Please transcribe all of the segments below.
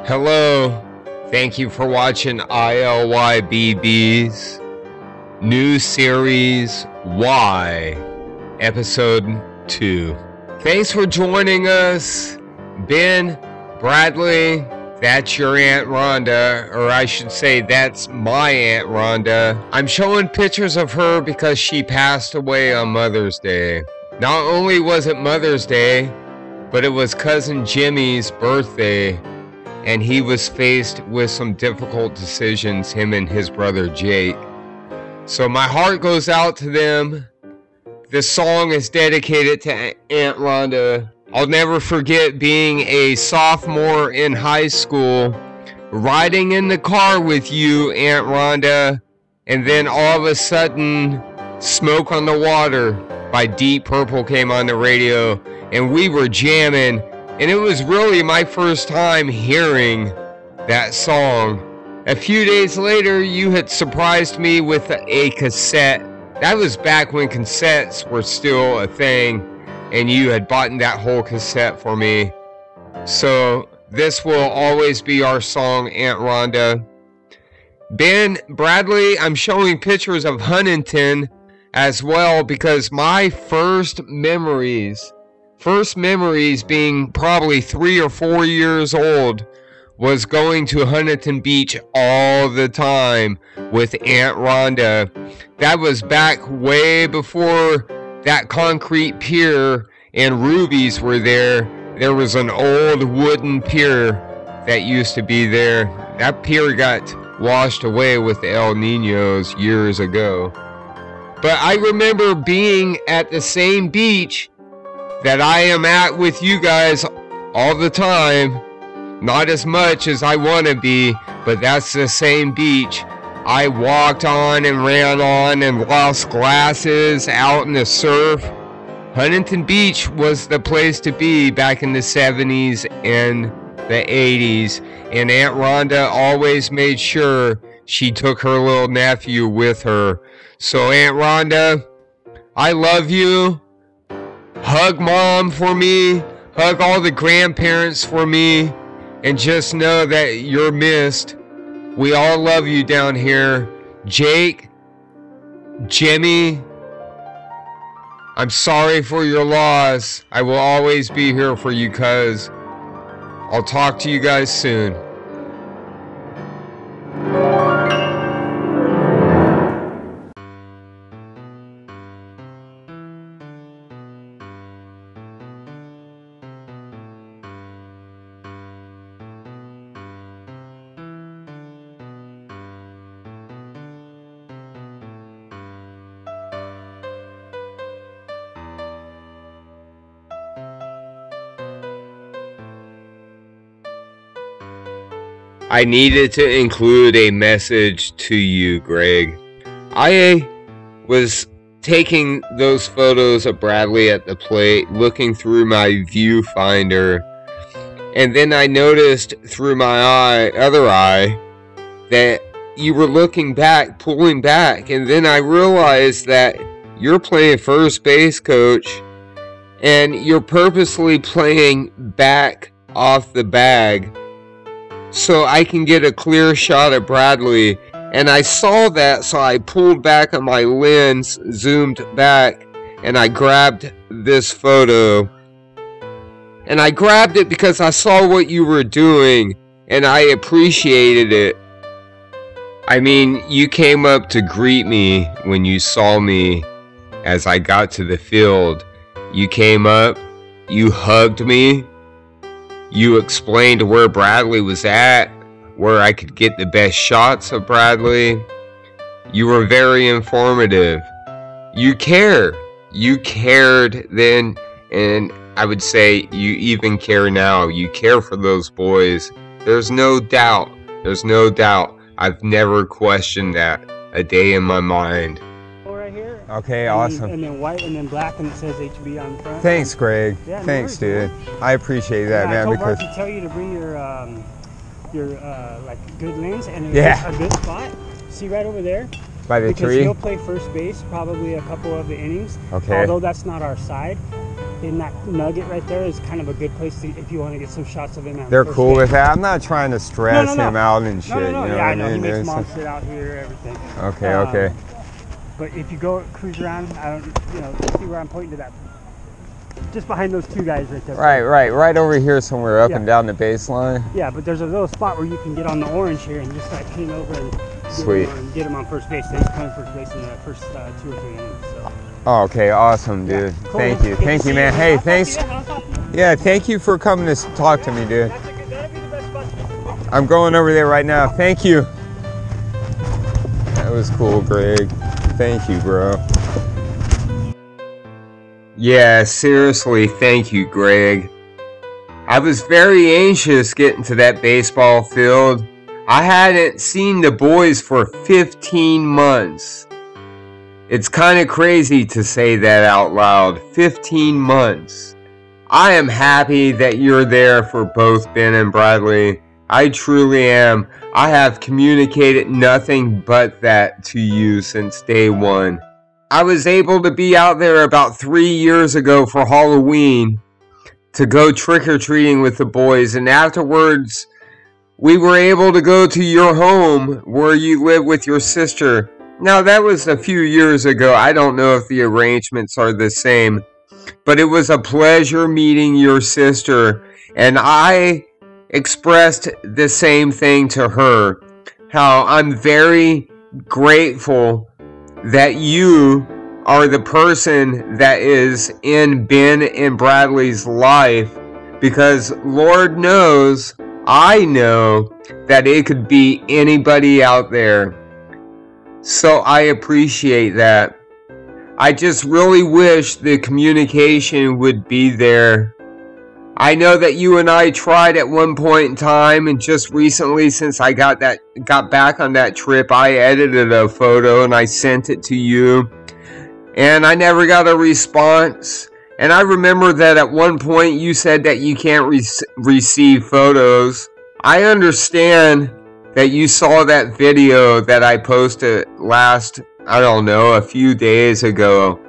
Hello, thank you for watching ilyBb's new series Y, episode 2. Thanks for joining us, Ben, Bradley. That's your Aunt Rhonda, or I should say that's my Aunt Rhonda. I'm showing pictures of her because she passed away on Mother's Day. Not only was it Mother's Day, but it was cousin Jimmy's birthday, and he was faced with some difficult decisions, him and his brother Jake. So my heart goes out to them. This song is dedicated to Aunt Rhonda. I'll never forget being a sophomore in high school, riding in the car with you, Aunt Rhonda, and then all of a sudden, Smoke on the Water by Deep Purple came on the radio, and we were jamming, and it was really my first time hearing that song. A few days later, you had surprised me with a cassette. That was back when cassettes were still a thing, and you had bought that whole cassette for me. So this will always be our song, Aunt Rhonda. Ben, Bradley, I'm showing pictures of Huntington as well, because my first memories being probably 3 or 4 years old, was going to Huntington Beach all the time with Aunt Rhonda. That was back way before that concrete pier and rubies were there. There was an old wooden pier that used to be there. That pier got washed away with the El Niños years ago. But I remember being at the same beach that I am at with you guys all the time. Not as much as I want to be, but that's the same beach I walked on and ran on and lost glasses out in the surf. Huntington Beach was the place to be back in the 70s and the 80s, and Aunt Rhonda always made sure she took her little nephew with her. So Aunt Rhonda, I love you. Hug Mom for me. Hug all the grandparents for me. And just know that you're missed. We all love you down here. Jake, Jimmy, I'm sorry for your loss. I will always be here for you, cuz. I'll talk to you guys soon. I needed to include a message to you, Greg. I was taking those photos of Bradley at the plate, looking through my viewfinder, and then I noticed through my other eye, that you were looking back, pulling back, and then I realized that you're playing first base, coach, and you're purposely playing back off the bag so I can get a clear shot of Bradley. And I saw that, so I pulled back on my lens, zoomed back, and I grabbed this photo. And I grabbed it because I saw what you were doing, and I appreciated it. I mean, you came up to greet me when you saw me as I got to the field. You came up, you hugged me. You explained where Bradley was at, where I could get the best shots of Bradley. You were very informative. You care. You cared then, and I would say you even care now. You care for those boys. There's no doubt. There's no doubt. I've never questioned that a day in my mind. Right here. Okay, awesome. And then white and then black, and it says HB on the front. Thanks, Greg. Yeah, thanks, dude. I appreciate that, man. I told because Barb to tell you to bring your like good lens and yeah, a good spot. See right over there. By the because tree. He'll play first base probably a couple of the innings. Okay. Although that's not our side. in that nugget right there is kind of a good place to, if you want to get some shots of him. They're cool with that. I'm not trying to stress him out and shit. No. You know Yeah, what I know. mean? He makes mom sit out here, everything. Okay, okay. But if you go cruise around, I don't, see where I'm pointing to that. Just behind those two guys right there. Right over here somewhere, up and down the baseline. Yeah, but there's a little spot where you can get on the orange here and just like pin over and get him on first base. He's playing first base in the first 2 or 3 innings. So. Oh, okay, awesome, dude. Yeah, cool. Thank you, man. Hey, thanks. Yeah, thank you for coming to talk to me, dude. That'd be the best spot. I'm going over there right now. Thank you. That was cool, Greg. Thank you, bro. Yeah, seriously, thank you, Greg. I was very anxious getting to that baseball field. I hadn't seen the boys for 15 months. It's kind of crazy to say that out loud. 15 months. I am happy that you're there for both Ben and Bradley. I truly am. I have communicated nothing but that to you since day one. I was able to be out there about 3 years ago for Halloween to go trick-or-treating with the boys, and afterwards we were able to go to your home where you live with your sister. Now that was a few years ago. I don't know if the arrangements are the same, but it was a pleasure meeting your sister, and I expressed the same thing to her, how I'm very grateful that you are the person that is in Ben and Bradley's life, because Lord knows, I know that it could be anybody out there. So I appreciate that. I just really wish the communication would be there. I know that you and I tried at one point in time, and just recently, since I got back on that trip, I edited a photo and I sent it to you, and I never got a response. And I remember that at one point you said that you can't receive photos. I understand that you saw that video that I posted last, I don't know, a few days ago.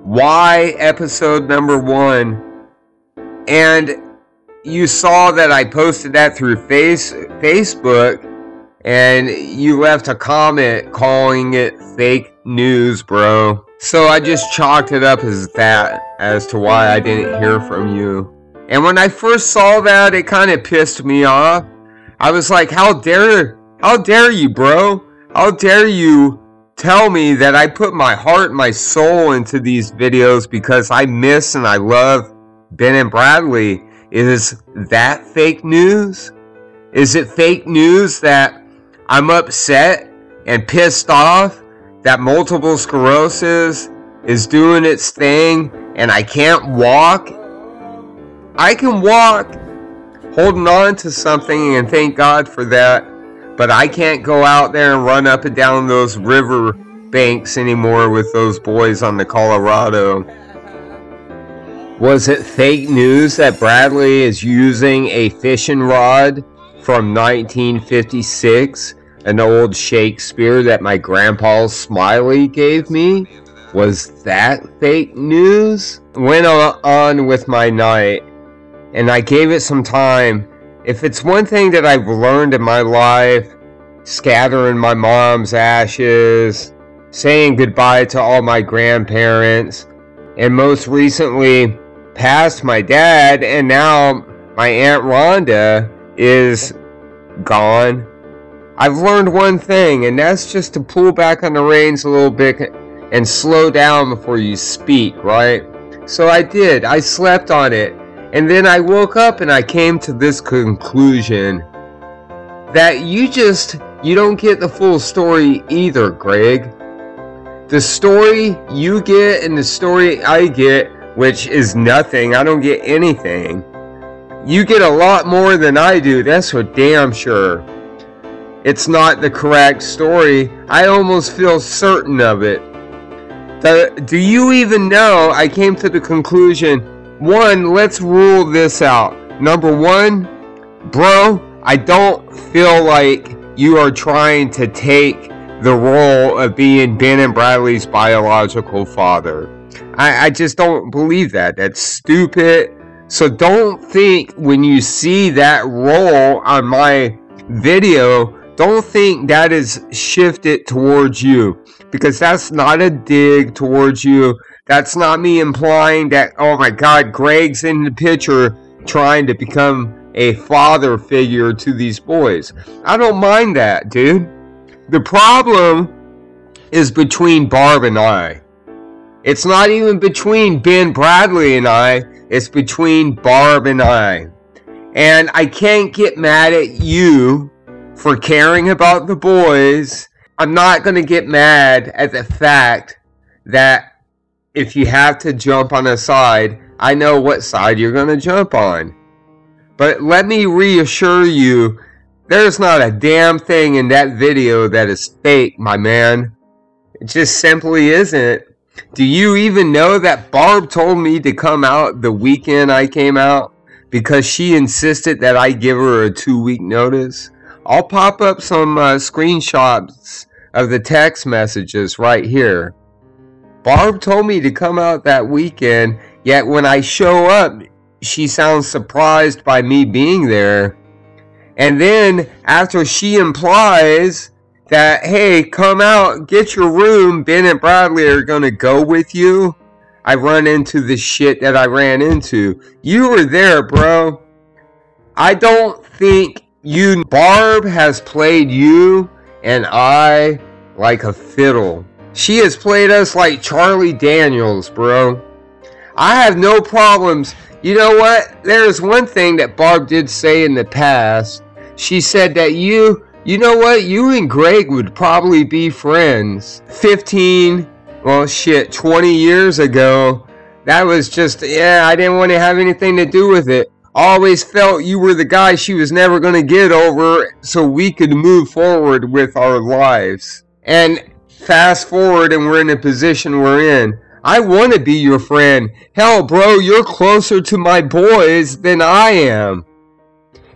Why episode number 1? And you saw that I posted that through Facebook, and you left a comment calling it fake news, bro. So I just chalked it up as that, as to why I didn't hear from you. And when I first saw that, it kind of pissed me off. I was like, how dare you, bro? How dare you tell me that I put my heart and my soul into these videos because I miss and I love Ben and Bradley? Is that fake news? Is it fake news that I'm upset and pissed off that multiple sclerosis is doing its thing and I can't walk? I can walk holding on to something, and thank God for that, but I can't go out there and run up and down those river banks anymore with those boys on the Colorado. Was it fake news that Bradley is using a fishing rod from 1956, an old Shakespeare that my grandpa Smiley gave me? Was that fake news? Went on with my night, and I gave it some time. If it's one thing that I've learned in my life, scattering my mom's ashes, saying goodbye to all my grandparents, and most recently passed my dad, and now my Aunt Rhonda is gone. I've learned one thing, and that's just to pull back on the reins a little bit and slow down before you speak, right? So I did. I slept on it. And then I woke up and I came to this conclusion that you don't get the full story either, Greg. The story you get and the story I get, which is nothing, I don't get anything. You get a lot more than I do, that's for damn sure. It's not the correct story. I almost feel certain of it. Do you even know? I came to the conclusion. One, let's rule this out. Number one, bro, I don't feel like you are trying to take the role of being Ben and Bradley's biological father. I just don't believe that. That's stupid. So don't think when you see that roll on my video, don't think that is shifted towards you, because that's not a dig towards you. That's not me implying that, oh my God, Greg's in the picture trying to become a father figure to these boys. I don't mind that, dude. The problem is between Barb and I. It's not even between Ben Bradley and I. It's between Barb and I. And I can't get mad at you for caring about the boys. I'm not going to get mad at the fact that if you have to jump on a side, I know what side you're going to jump on. But let me reassure you, there's not a damn thing in that video that is fake, my man. It just simply isn't. Do you even know that Barb told me to come out the weekend I came out because she insisted that I give her a 2-week notice? I'll pop up some screenshots of the text messages right here. Barb told me to come out that weekend, yet when I show up, she sounds surprised by me being there. And then after she implies that, hey, come out, get your room, Ben and Bradley are going to go with you, I run into the shit that I ran into. You were there, bro. I don't think Barb has played you and I like a fiddle. She has played us like Charlie Daniels, bro. I have no problems. You know what? There's one thing that Barb did say in the past. She said that you know what? You and Greg would probably be friends. 20 years ago. That was just, I didn't want to have anything to do with it. Always felt you were the guy she was never going to get over so we could move forward with our lives. And fast forward and we're in the position we're in. I want to be your friend. Hell, bro, you're closer to my boys than I am.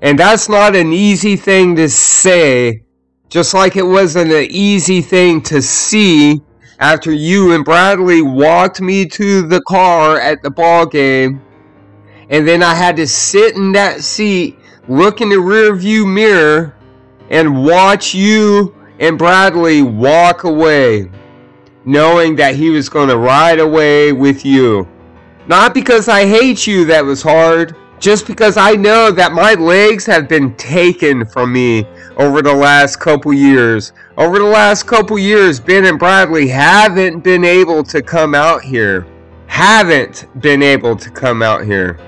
And that's not an easy thing to say, just like it wasn't an easy thing to see after you and Bradley walked me to the car at the ball game. And then I had to sit in that seat, look in the rearview mirror, and watch you and Bradley walk away, knowing that he was going to ride away with you. Not because I hate you, that was hard. Just because I know that my legs have been taken from me over the last couple years. Over the last couple years, Ben and Bradley haven't been able to come out here. Haven't been able to come out here.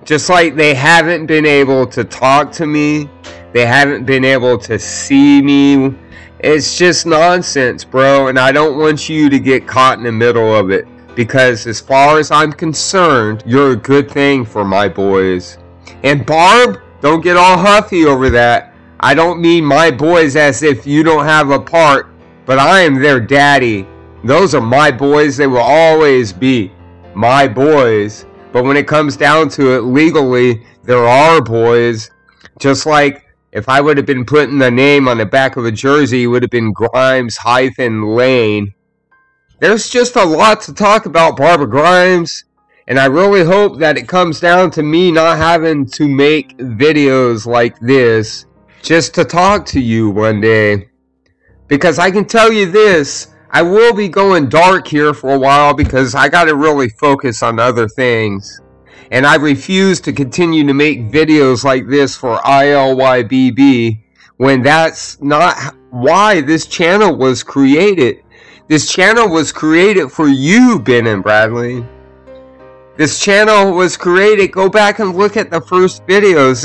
Just like they haven't been able to talk to me. They haven't been able to see me. It's just nonsense, bro. And I don't want you to get caught in the middle of it. Because as far as I'm concerned, you're a good thing for my boys. And Barb, don't get all huffy over that. I don't mean my boys as if you don't have a part, but I am their daddy. Those are my boys. They will always be my boys. But when it comes down to it, legally, they're our boys. Just like if I would have been putting the name on the back of a jersey, it would have been Grimes-Lane. There's just a lot to talk about Barbara Grimes, and I really hope that it comes down to me not having to make videos like this just to talk to you one day. Because I can tell you this, I will be going dark here for a while because I got to really focus on other things. And I refuse to continue to make videos like this for ilyBb when that's not why this channel was created. This channel was created for you, Ben and Bradley. This channel was created, go back and look at the first videos.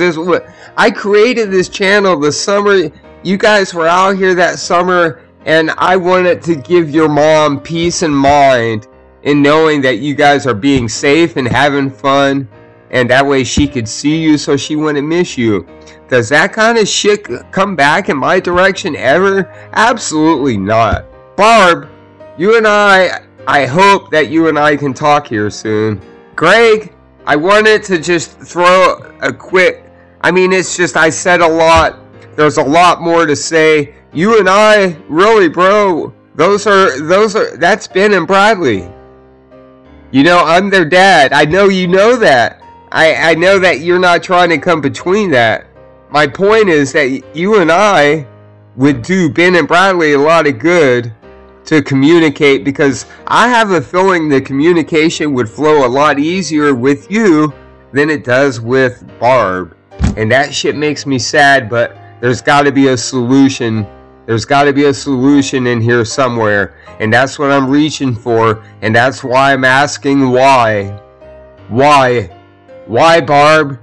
I created this channel the summer, you guys were out here that summer, and I wanted to give your mom peace of mind in knowing that you guys are being safe and having fun, and that way she could see you so she wouldn't miss you. Does that kind of shit come back in my direction ever? Absolutely not. Barb, you and I hope that you and I can talk here soon. Greg, I wanted to just throw a quick, it's just I said a lot. There's a lot more to say. You and I, really, bro, that's Ben and Bradley. You know, I'm their dad. I know you know that. I know that you're not trying to come between that. My point is that you and I would do Ben and Bradley a lot of good to communicate, because I have a feeling the communication would flow a lot easier with you than it does with Barb. And that shit makes me sad, but there's got to be a solution. There's got to be a solution in here somewhere. And that's what I'm reaching for. And that's why I'm asking why. Why? Why, Barb?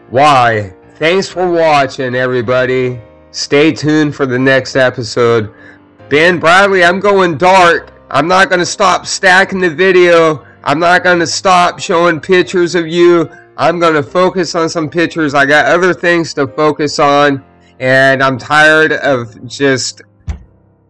Why? Thanks for watching, everybody. Stay tuned for the next episode. Ben, Bradley, I'm going dark. I'm not going to stop stacking the video. I'm not going to stop showing pictures of you. I'm going to focus on some pictures. I got other things to focus on. And I'm tired of just...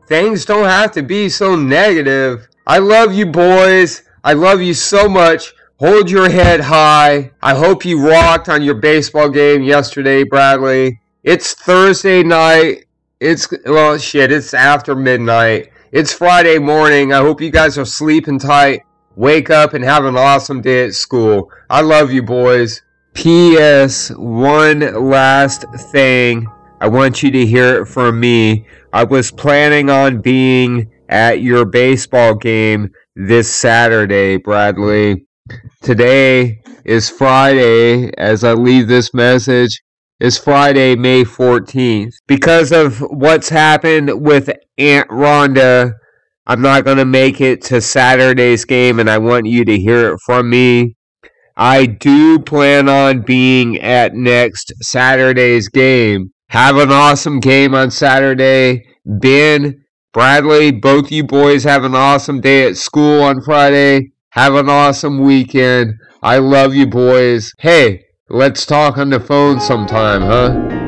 Things don't have to be so negative. I love you, boys. I love you so much. Hold your head high. I hope you rocked on your baseball game yesterday, Bradley. It's Thursday night. Well, shit, it's after midnight. It's Friday morning. I hope you guys are sleeping tight. Wake up and have an awesome day at school. I love you, boys. P.S. One last thing. I want you to hear it from me. I was planning on being at your baseball game this Saturday, Bradley. Today is Friday. As I leave this message, it's Friday, May 14th. Because of what's happened with Aunt Rhonda, I'm not going to make it to Saturday's game, and I want you to hear it from me. I do plan on being at next Saturday's game. Have an awesome game on Saturday. Ben, Bradley, both you boys have an awesome day at school on Friday. Have an awesome weekend. I love you, boys. Hey, let's talk on the phone sometime, huh?